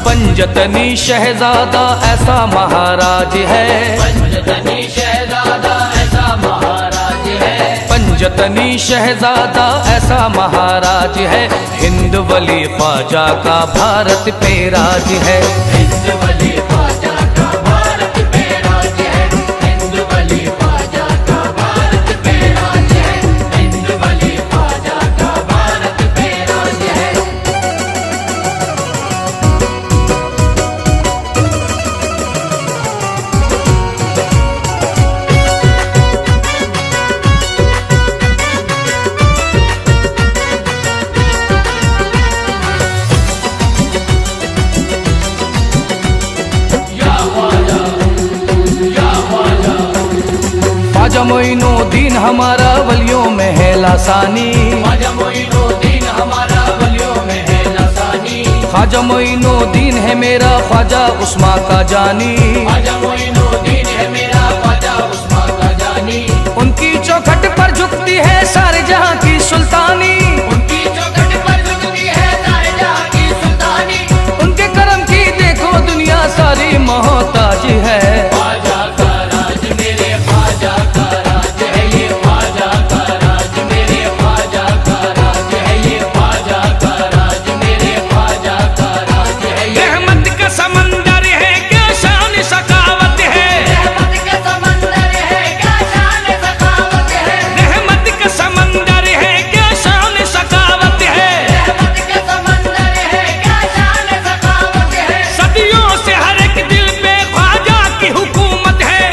पंजतनी शहजादा ऐसा महाराज है, पंजतनी शहजादा ऐसा महाराज है, पंजतनी शहजादा ऐसा महाराज है। हिंद वली ख्वाजा का भारत पे राज है, हिंद वली ख्वाजा का भारत पे राज है, हिंद वली ख्वाजा का भारत पे राज है, हिंद वली ख्वाजा का भारत पे राज है। ख्वाजा मोइनुद्दीन हमारा वलियों में है लासानी, ख्वाजा मोइनुद्दीन हमारा वलियों में है लासानी, ख्वाजा मोइनुद्दीन है मेरा ख्वाजा उस्मा का जानी, ख्वाजा मोइनुद्दीन है मेरा ख्वाजा उस्मा का जानी। उनकी चौखट पर झुकती है सारे जहां की सुल्तानी, उनकी चौखट पर झुकती है सारे जहां की सुल्तानी, उनके करम की देखो दुनिया सारी मोहताज है। ख्वाजा का राज मेरे ख्वाजा का राज है, ये ख्वाजा का राज मेरे ख्वाजा का राज है, ये ख्वाजा का राज मेरे ख्वाजा का राज है। ये रहमत का समंदर है क्या शान सखावत है, रहमत का समंदर है क्या शान सखावत है, रहमत का समंदर है क्या शान सखावत है। रहमत का समंदर है क्या शान सखावत है। सदियों से हर एक दिल पे ख्वाजा की हुकूमत है,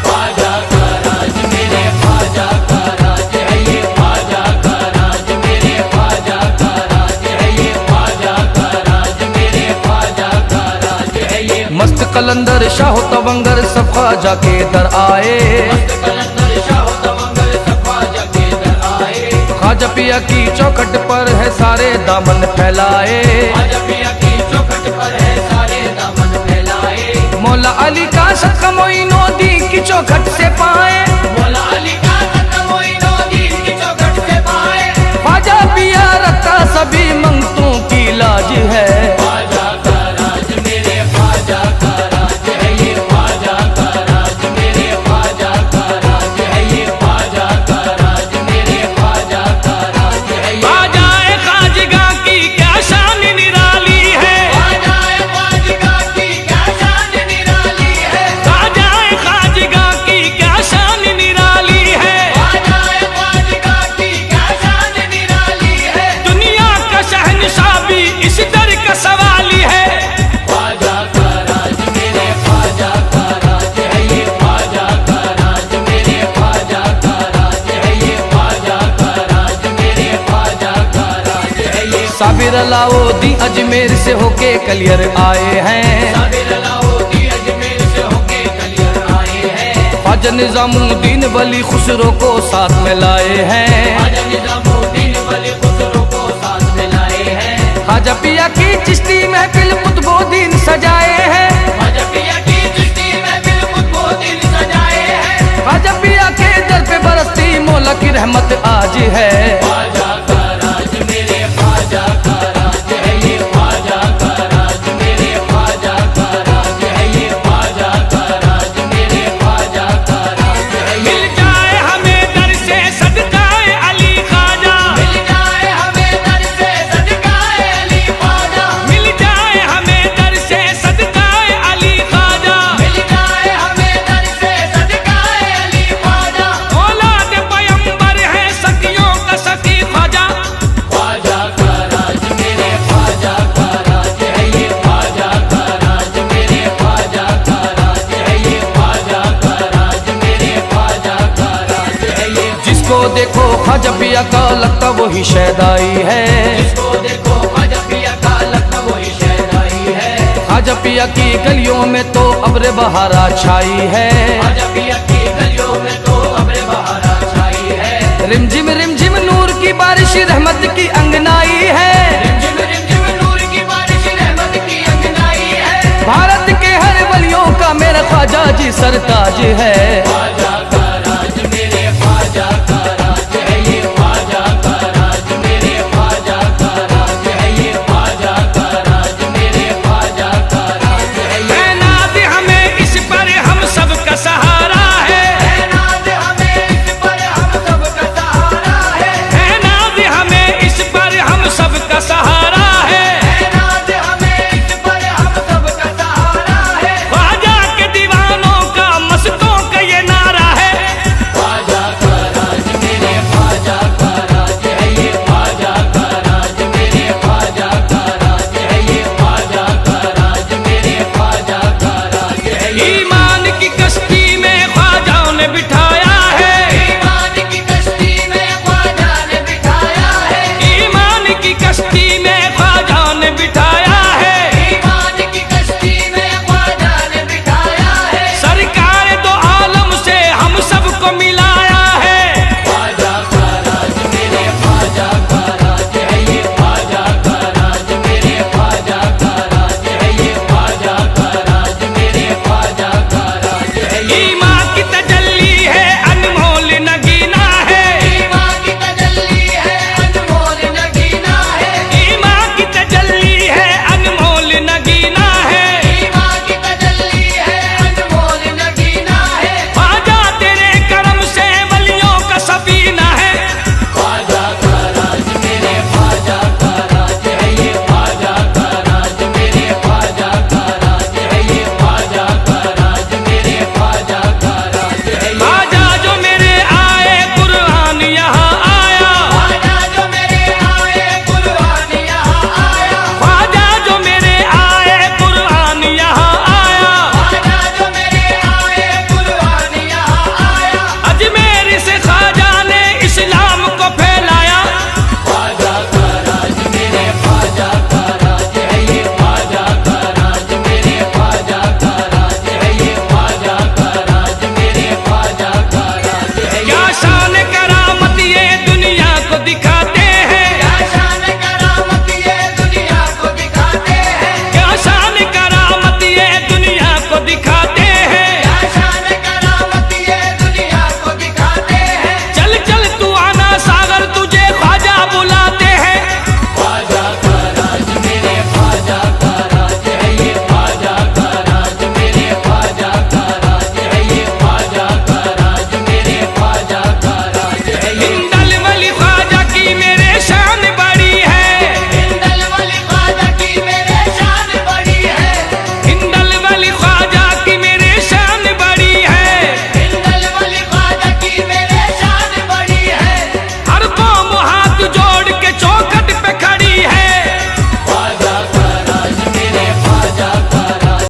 ख्वाजा का राज मेरे ख्वाजा का राज है, ये ख्वाजा का राज मेरे ख्वाजा का राज है, ये ख्वाजा का राज मेरे ख्वाजा का राज है। ये मस्त कलंदर शाह तवंगर सब ख्वाजा के दर आए, मस्त कलंदर शाह तवंगर सब ख्वाजा के दर आए, ख्वाजा पिया की चौखट पर है सारे दामन फैलाए, ख्वाजा पिया की चौखट पर है सारे दामन फैलाए। मौला अली का सदका मोइनुद्दीन की चौखट से पाए, मौला अली का सदका मोइनुद्दीन की चौखट से पाए। ख्वाजा पिया रखता सभी मंगतों की लाज है। ख्वाजा का राज मेरे ख्वाजा का राज है, ये ख्वाजा का राज मेरे ख्वाजा का राज है, ये ख्वाजा का राज मेरे ख्वाजा का राज है। ये ख्वाजाए खाजगा की क्या शान निराली है, ख्वाजाए खाजगा की क्या शान निराली है, ख्वाजाए खाजगा की क्या शान निराली है। ख्वाजाए खाजगा की क्या शान निराली है। दुनिया का शहंशाह भी इस दर का सवाली है। ख्वाजा का राज मेरे ख्वाजा का राज है, ये ख्वाजा का राज मेरे ख्वाजा का राज है, ये ख्वाजा का राज मेरे ख्वाजा का राज है। ये साबिर अलाउद्दीन अजमेर से होके कलियर आए हैं, साबिर अलाउद्दीन अजमेर से होके कलियर आए हैं, ख्वाजा निजामुद्दीन वली खुसरो को साथ में लाए हैं, ख्वाजा निजामुद्दीन वली खुसरो को साथ में लाए हैं, ख्वाजा पिया की चिश्ती महफिल कुतुबुद्दीन सजाए हैं, ख्वाजा पिया की चिश्ती महफिल कुतुबुद्दीन सजाए हैं। ख्वाजा पिया के दर पे बरसती मौला की रहमत आज है। ख्वाजा का राज मेरे ख्वाजा का राज है, ये ख्वाजा का राज मेरे ख्वाजा का राज है, ये ख्वाजा का राज मेरे ख्वाजा का राज है। ये मिल जाए हमें दर से सदकाए अली ख्वाजा, मिल जाए हमें दर से सदकाए अली ख्वाजा, मिल जाए हमें दर से सदकाए अली ख्वाजा। मिल जाए हमें दर से सदकाए अली ख्वाजा। औलाद पैगंबर है सखियों का सखी ख्वाजा, ख्वाजा का राज मेरे ख्वाजा का राज है, ये ख्वाजा का राज मेरे ख्वाजा का राज है, ये ख्वाजा का राज मेरे ख्वाजा का राज है। ये जिसको देखो ख्वाजा पिया का लगता वही शहदाई है, जिसको देखो ख्वाजा पिया का लगता वही शहदाई है, ख्वाजा पिया की गलियों में तो अब्र बहारा छाई है, ख्वाजा पिया की गलियों में तो अब्र बहारा छाई है। रिमझिम नूर की बारिश रहमत की अंगनाई है, रिमझिम नूर की बारिश रहमत की अंगनाई है। भारत के हर वलियों का मेरा ख्वाजा जी सरताज है। ख्वाजा